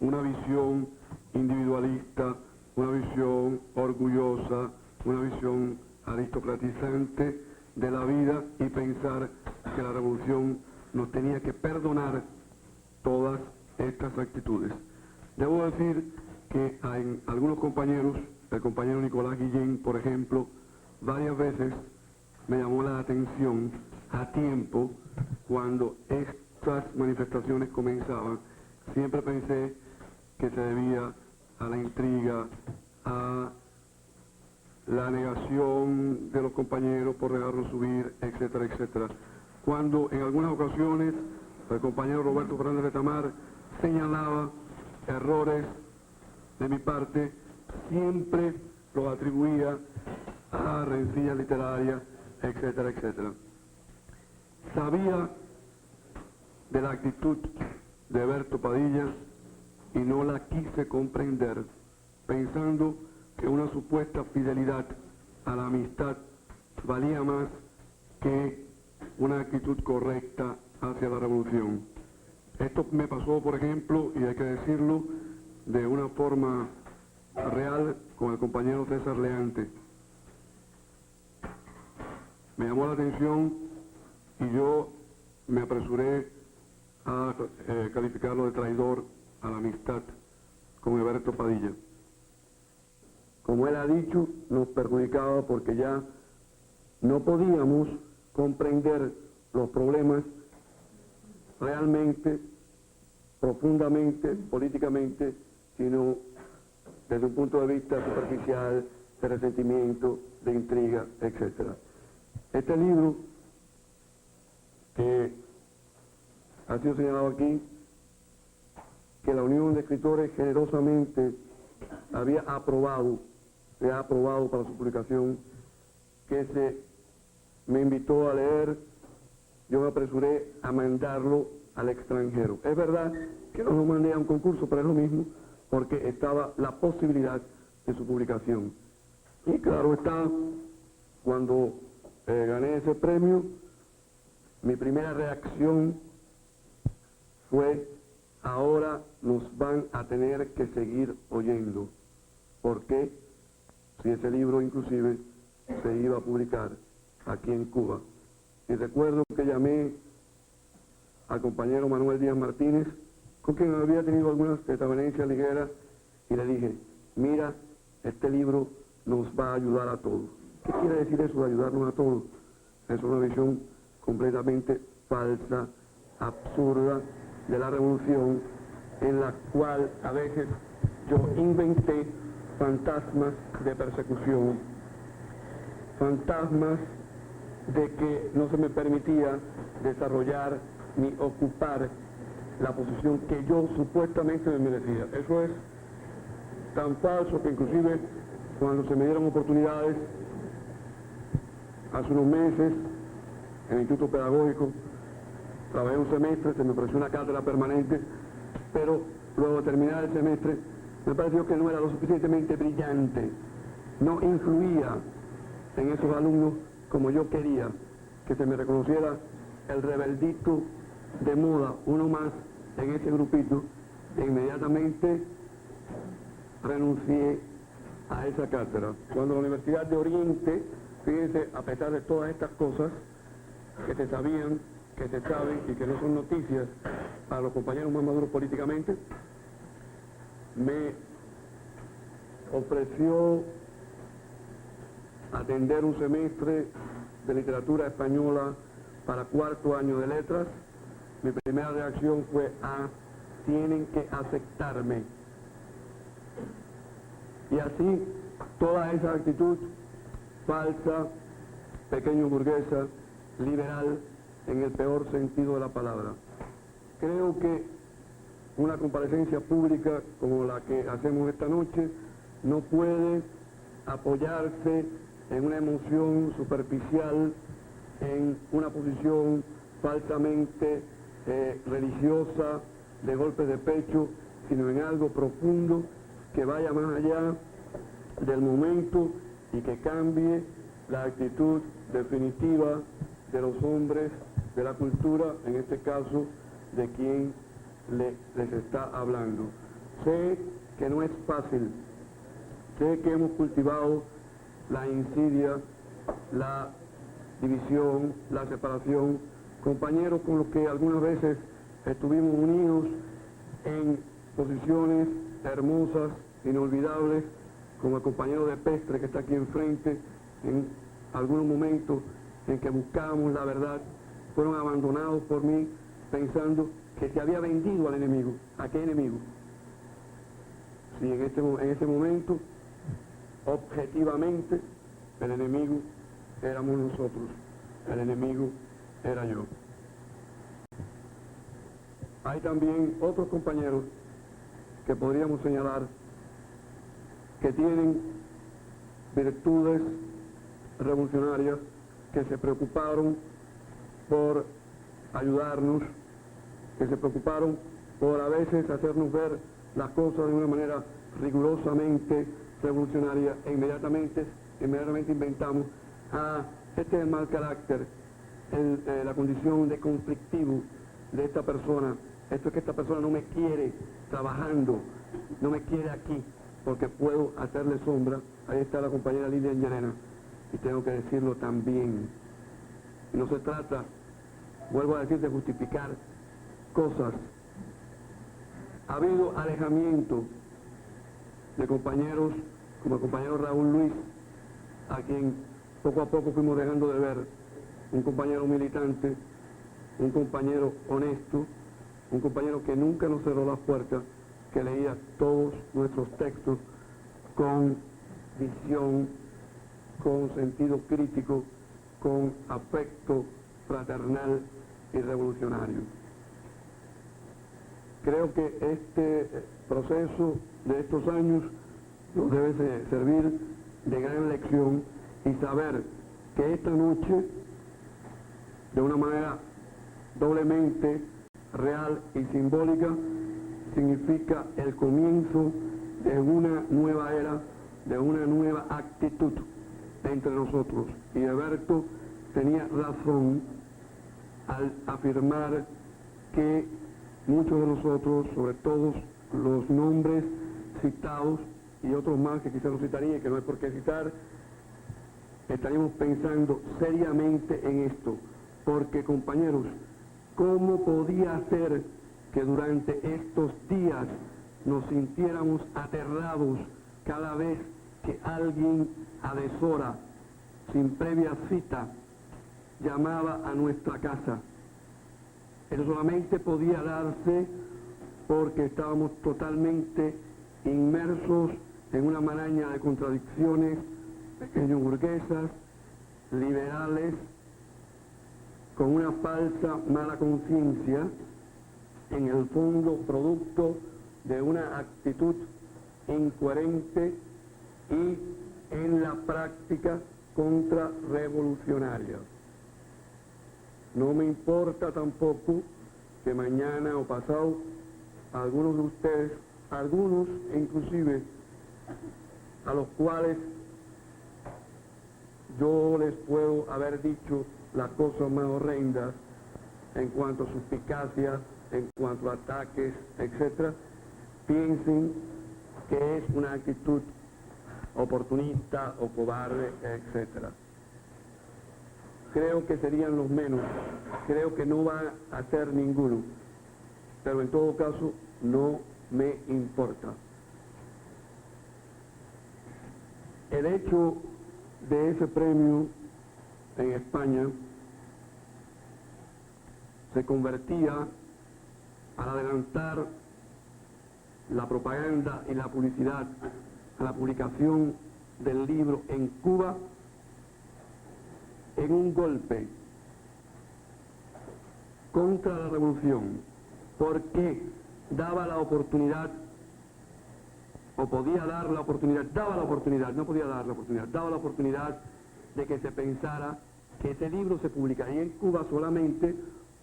una visión individualista, una visión orgullosa, una visión aristocratizante de la vida y pensar que la revolución nos tenía que perdonar todas estas actitudes. Debo decir que hay algunos compañeros, el compañero Nicolás Guillén, por ejemplo, varias veces me llamó la atención a tiempo cuando estas manifestaciones comenzaban. Siempre pensé que se debía a la intriga, a la negación de los compañeros por dejarlos subir, etcétera, etcétera. Cuando en algunas ocasiones el compañero Roberto Fernández Retamar señalaba errores de mi parte, siempre los atribuía a rencillas literarias, etcétera, etcétera. Sabía de la actitud de Berto Padilla y no la quise comprender, pensando que una supuesta fidelidad a la amistad valía más que una actitud correcta hacia la revolución. Esto me pasó, por ejemplo, y hay que decirlo, de una forma real con el compañero César Leante. Me llamó la atención y yo me apresuré a calificarlo de traidor a la amistad con Alberto Padilla. Como él ha dicho, nos perjudicaba porque ya no podíamos comprender los problemas realmente, profundamente, políticamente, sino desde un punto de vista superficial, de resentimiento, de intriga, etc. Este libro, que ha sido señalado aquí, que la Unión de Escritores generosamente había aprobado, se ha aprobado para su publicación, que se me invitó a leer, yo me apresuré a mandarlo al extranjero. Es verdad que no lo mandé a un concurso, pero es lo mismo, porque estaba la posibilidad de su publicación. Y claro está, cuando gané ese premio, mi primera reacción fue: ahora nos van a tener que seguir oyendo. ¿Por qué? Si ese libro inclusive se iba a publicar aquí en Cuba. Y recuerdo que llamé al compañero Manuel Díaz Martínez, con quien había tenido algunas desavenencias ligeras, y le dije: mira, este libro nos va a ayudar a todos. ¿Qué quiere decir eso de ayudarnos a todos? Es una visión completamente falsa, absurda de la revolución, en la cual a veces yo inventé fantasmas de persecución, fantasmas de que no se me permitía desarrollar ni ocupar la posición que yo supuestamente me merecía. Eso es tan falso que inclusive cuando se me dieron oportunidades hace unos meses en el Instituto Pedagógico, trabajé un semestre, se me ofreció una cátedra permanente, pero luego de terminar el semestre me pareció que no era lo suficientemente brillante, no influía en esos alumnos como yo quería, que se me reconociera el rebeldito de moda, uno más en ese grupito, e inmediatamente renuncié a esa cátedra. Cuando la Universidad de Oriente, fíjense, a pesar de todas estas cosas que se sabían, que se saben y que no son noticias para los compañeros más maduros políticamente, me ofreció atender un semestre de literatura española para cuarto año de letras. Mi primera reacción fue: tienen que aceptarme. Y así, toda esa actitud falsa, pequeño burguesa, liberal, en el peor sentido de la palabra. Creo que una comparecencia pública como la que hacemos esta noche no puede apoyarse en una emoción superficial, en una posición falsamente religiosa, de golpe de pecho, sino en algo profundo que vaya más allá del momento y que cambie la actitud definitiva de los hombres de la cultura, en este caso de quien les está hablando. Sé que no es fácil, sé que hemos cultivado la insidia, la división, la separación, compañeros con los que algunas veces estuvimos unidos en posiciones hermosas, inolvidables, como el compañero de Pestre que está aquí enfrente, en algunos momentos en que buscábamos la verdad, fueron abandonados por mí pensando que se había vendido al enemigo. ¿A qué enemigo? Si en ese momento, objetivamente, el enemigo éramos nosotros, el enemigo era yo. Hay también otros compañeros que podríamos señalar que tienen virtudes revolucionarias, que se preocuparon por ayudarnos, que se preocuparon por a veces hacernos ver las cosas de una manera rigurosamente revolucionaria, e inmediatamente inventamos, este es el mal carácter, la condición de conflictivo de esta persona, esto es que esta persona no me quiere trabajando, no me quiere aquí, porque puedo hacerle sombra. Ahí está la compañera Lidia Llanera, y tengo que decirlo también. No se trata, vuelvo a decir, de justificar cosas. Ha habido alejamiento de compañeros, como el compañero Raúl Luis, a quien poco a poco fuimos dejando de ver, un compañero militante, un compañero honesto, un compañero que nunca nos cerró las puertas, que leía todos nuestros textos con visión, con sentido crítico, con afecto fraternal y revolucionario. Creo que este proceso de estos años nos debe servir de gran lección y saber que esta noche, de una manera doblemente real y simbólica, significa el comienzo de una nueva era, de una nueva actitud entre nosotros. Y Alberto tenía razón al afirmar que muchos de nosotros, sobre todo los nombres citados y otros más que quizás no citaría, que no hay por qué citar, estaríamos pensando seriamente en esto, porque compañeros, ¿cómo podía ser que durante estos días nos sintiéramos aterrados cada vez que alguien a deshora, sin previa cita, llamaba a nuestra casa? Eso solamente podía darse porque estábamos totalmente inmersos en una maraña de contradicciones, pequeños burguesas, liberales, con una falsa mala conciencia, en el fondo producto de una actitud incoherente y en la práctica contrarrevolucionaria. No me importa tampoco que mañana o pasado algunos de ustedes, algunos inclusive a los cuales yo les puedo haber dicho las cosas más horrendas en cuanto a suspicacia, en cuanto a ataques, etc., piensen que es una actitud oportunista o cobarde, etc. Creo que serían los menos, creo que no va a ser ninguno, pero en todo caso no me importa. El hecho de ese premio en España se convertía, al adelantar la propaganda y la publicidad a la publicación del libro en Cuba, en un golpe contra la revolución, porque daba la oportunidad, o podía dar la oportunidad, daba la oportunidad, no podía dar la oportunidad, daba la oportunidad de que se pensara que ese libro se publicaría en Cuba solamente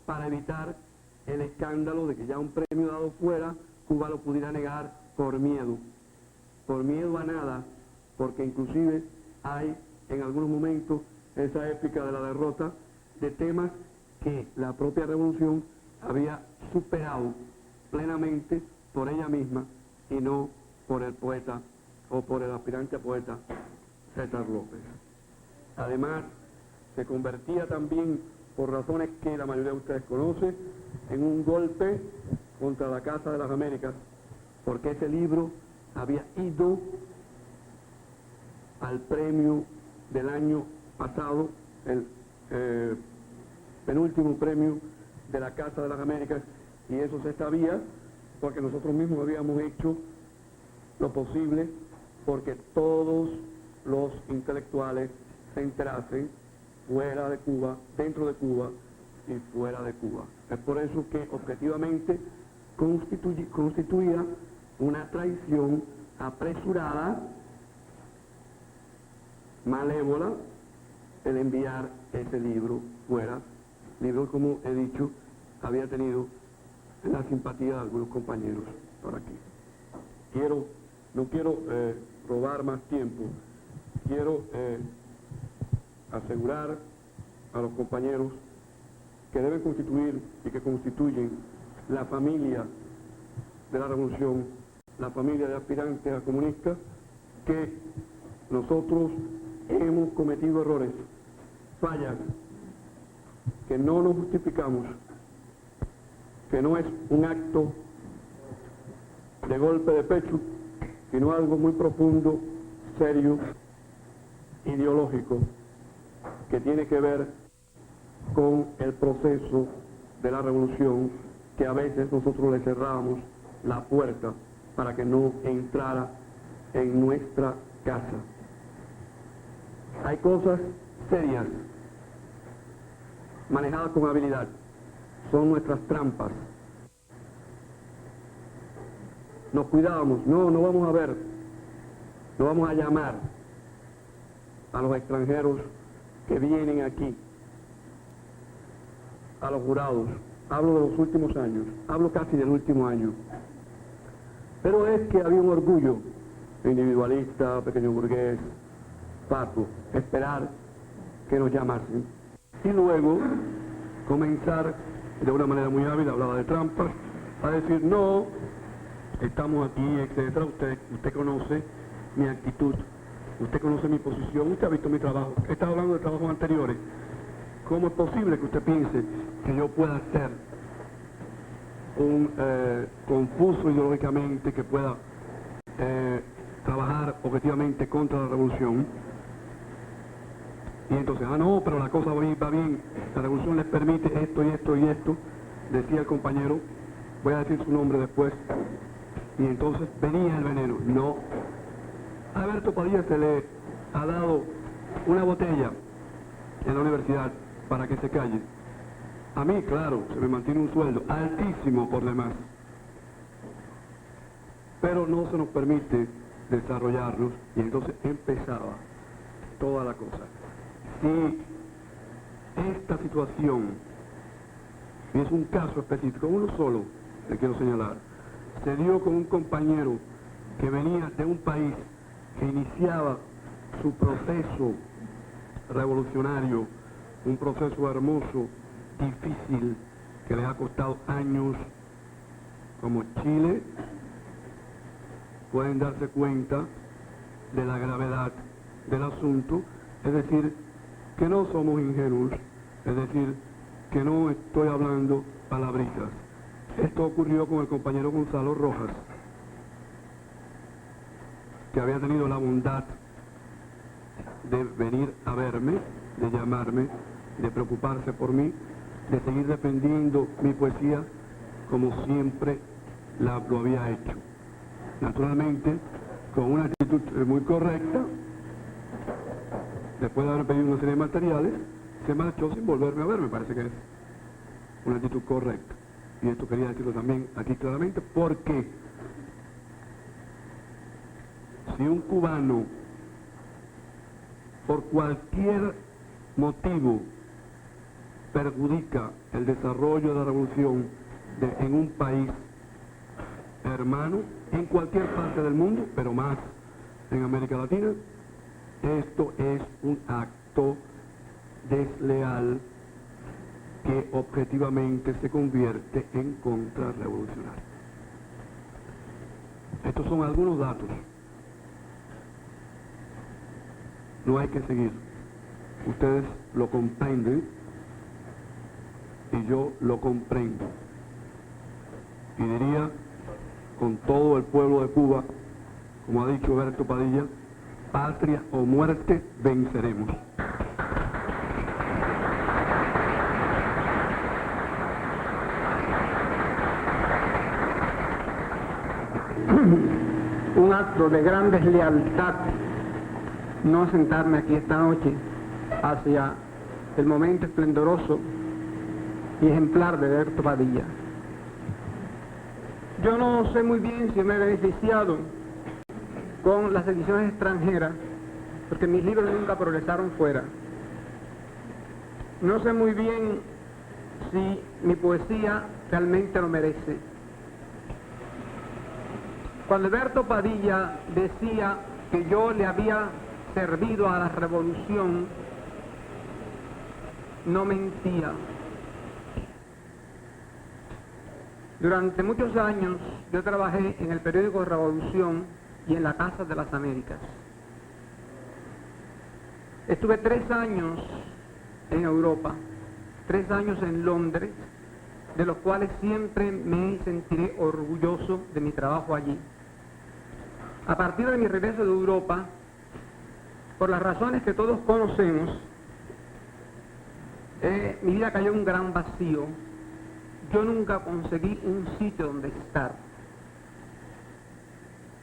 para evitar el escándalo de que ya un premio dado fuera, Cuba lo pudiera negar por miedo a nada, porque inclusive hay en algunos momentos esa épica de la derrota de temas que la propia revolución había superado plenamente por ella misma y no por el poeta o por el aspirante a poeta César López. Además, se convertía también, por razones que la mayoría de ustedes conocen, en un golpe contra la Casa de las Américas, porque ese libro había ido al premio del año pasado, el penúltimo premio de la Casa de las Américas, y eso se sabía porque nosotros mismos habíamos hecho lo posible porque todos los intelectuales se enterasen fuera de Cuba, dentro de Cuba y fuera de Cuba. Es por eso que objetivamente constituía una traición apresurada, malévola, el enviar ese libro fuera, libro, como he dicho, había tenido la simpatía de algunos compañeros por aquí. No quiero robar más tiempo, quiero asegurar a los compañeros que deben constituir y que constituyen la familia de la revolución, la familia de aspirantes a comunistas, que nosotros hemos cometido errores, fallas, que no nos justificamos, que no es un acto de golpe de pecho, sino algo muy profundo, serio, ideológico, que tiene que ver con el proceso de la revolución, que a veces nosotros le cerrábamos la puerta para que no entrara en nuestra casa. Hay cosas serias, manejadas con habilidad, son nuestras trampas. Nos cuidábamos, no vamos a ver, no vamos a llamar a los extranjeros que vienen aquí, a los jurados. Hablo de los últimos años, hablo casi del último año. Pero es que había un orgullo individualista, pequeño burgués, pato, esperar que nos llamasen. Y luego comenzar de una manera muy hábil, hablaba de trampas, a decir no, estamos aquí, etcétera. Usted conoce mi actitud, usted conoce mi posición, usted ha visto mi trabajo. He estado hablando de trabajos anteriores. ¿Cómo es posible que usted piense que yo pueda ser un confuso ideológicamente, que pueda trabajar objetivamente contra la revolución? Y entonces, no, pero la cosa va bien, la revolución les permite esto y esto y esto, decía el compañero, voy a decir su nombre después, y entonces venía el veneno. No, a Alberto Padilla se le ha dado una botella en la universidad para que se calle. A mí, claro, se me mantiene un sueldo altísimo por demás, pero no se nos permite desarrollarnos, y entonces empezaba toda la cosa. Si esta situación, y es un caso específico, uno solo, le quiero señalar, se dio con un compañero que venía de un país que iniciaba su proceso revolucionario, un proceso hermoso, difícil, que les ha costado años, como Chile, pueden darse cuenta de la gravedad del asunto, es decir, que no somos ingenuos, es decir, que no estoy hablando palabritas. Esto ocurrió con el compañero Gonzalo Rojas, que había tenido la bondad de venir a verme, de llamarme, de preocuparse por mí, de seguir defendiendo mi poesía como siempre lo había hecho. Naturalmente, con una actitud muy correcta, después de haber pedido una serie de materiales, se marchó sin volverme a ver. Me parece que es una actitud correcta. Y esto quería decirlo también aquí claramente, porque si un cubano, por cualquier motivo, perjudica el desarrollo de la revolución en un país hermano, en cualquier parte del mundo, pero más en América Latina, esto es un acto desleal que objetivamente se convierte en contrarrevolucionario. Estos son algunos datos. No hay que seguir. Ustedes lo comprenden y yo lo comprendo. Y diría con todo el pueblo de Cuba, como ha dicho Berto Padilla, patria o muerte, venceremos. Un acto de gran deslealtad no sentarme aquí esta noche hacia el momento esplendoroso y ejemplar de Berto Padilla. Yo no sé muy bien si me he beneficiado con las ediciones extranjeras, porque mis libros nunca progresaron fuera. No sé muy bien si mi poesía realmente lo merece. Cuando Berto Padilla decía que yo le había servido a la revolución, no mentía. Durante muchos años yo trabajé en el periódico Revolución y en la Casa de las Américas. Estuve 3 años en Europa, 3 años en Londres, de los cuales siempre me sentiré orgulloso de mi trabajo allí. A partir de mi regreso de Europa, por las razones que todos conocemos, mi vida cayó en un gran vacío. Yo nunca conseguí un sitio donde estar.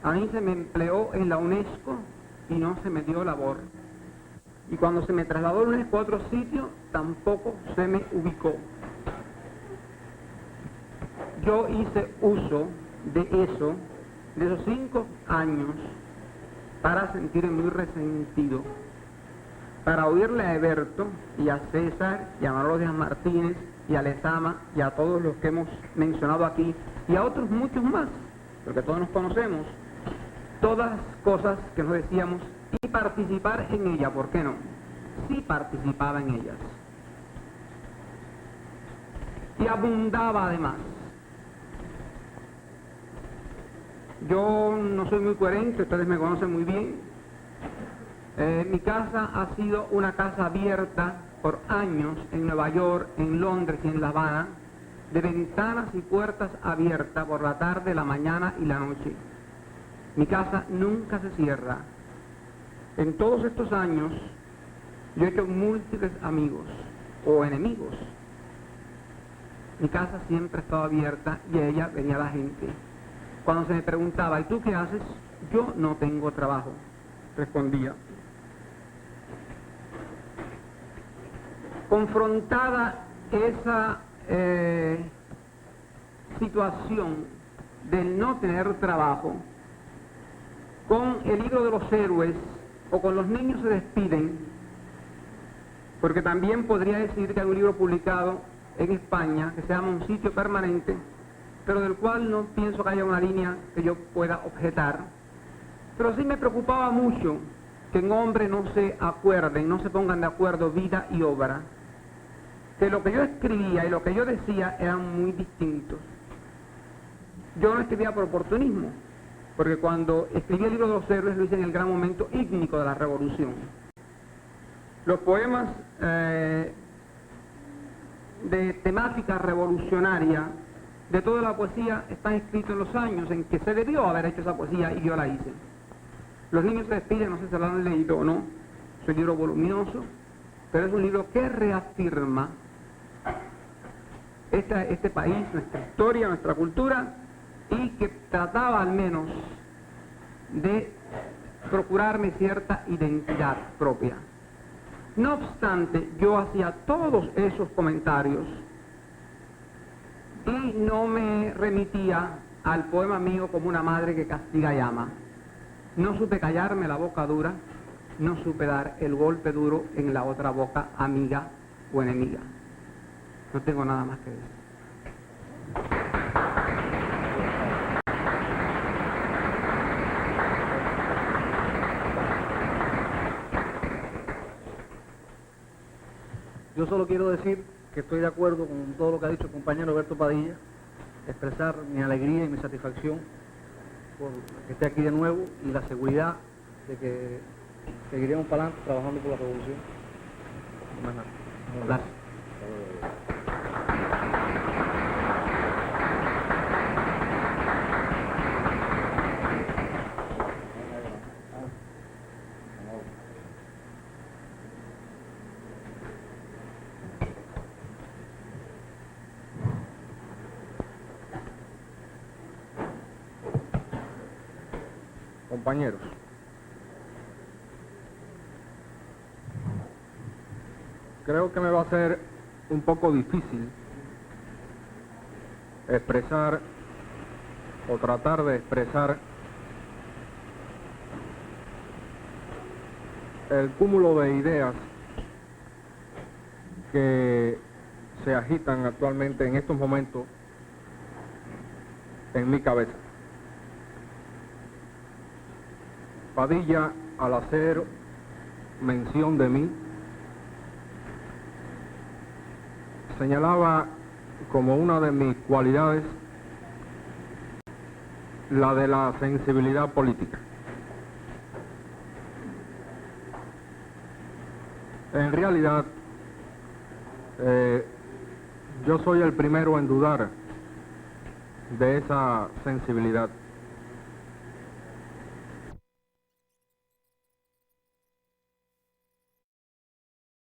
A mí se me empleó en la UNESCO y no se me dio labor. Y cuando se me trasladó la UNESCO a otro sitio, tampoco se me ubicó. Yo hice uso de eso, de esos 5 años, para sentirme muy resentido, para oírle a Eberto y a César y a Manolo Díaz Martínez y a Lezama y a todos los que hemos mencionado aquí y a otros muchos más, porque todos nos conocemos, todas las cosas que nos decíamos y participar en ella. ¿Por qué no? Sí participaba en ellas y abundaba además. Yo no soy muy coherente, ustedes me conocen muy bien. Mi casa ha sido una casa abierta por años en Nueva York, en Londres y en La Habana, de ventanas y puertas abiertas por la tarde, la mañana y la noche. Mi casa nunca se cierra. En todos estos años yo he hecho múltiples amigos o enemigos. Mi casa siempre estaba abierta y a ella venía la gente. Cuando se me preguntaba, ¿y tú qué haces? Yo no tengo trabajo, respondía. Confrontada esa situación del no tener trabajo, con el libro de los héroes o con Los niños se despiden, porque también podría decir que hay un libro publicado en España que se llama Un sitio permanente, pero del cual no pienso que haya una línea que yo pueda objetar. Pero sí me preocupaba mucho que en hombre no se acuerden, no se pongan de acuerdo vida y obra, que lo que yo escribía y lo que yo decía eran muy distintos. Yo no escribía por oportunismo, porque cuando escribí el libro de los héroes lo hice en el gran momento ígnico de la revolución. Los poemas de temática revolucionaria de toda la poesía están escritos en los años en que se debió haber hecho esa poesía y yo la hice. Los niños se despiden, no sé si se lo han leído o no, es un libro voluminoso, pero es un libro que reafirma este país, nuestra historia, nuestra cultura, y que trataba al menos de procurarme cierta identidad propia. No obstante, yo hacía todos esos comentarios y no me remitía al poema mío como una madre que castiga y ama. No supe callarme la boca dura, no supe dar el golpe duro en la otra boca, amiga o enemiga. No tengo nada más que decir. Yo solo quiero decir que estoy de acuerdo con todo lo que ha dicho el compañero Berto Padilla, expresar mi alegría y mi satisfacción por que esté aquí de nuevo y la seguridad de que seguiremos para adelante trabajando por la revolución. Más nada. Gracias. Compañeros, creo que me va a ser un poco difícil expresar o tratar de expresar el cúmulo de ideas que se agitan actualmente en estos momentos en mi cabeza. Padilla, al hacer mención de mí, señalaba como una de mis cualidades la de la sensibilidad política. En realidad, yo soy el primero en dudar de esa sensibilidad.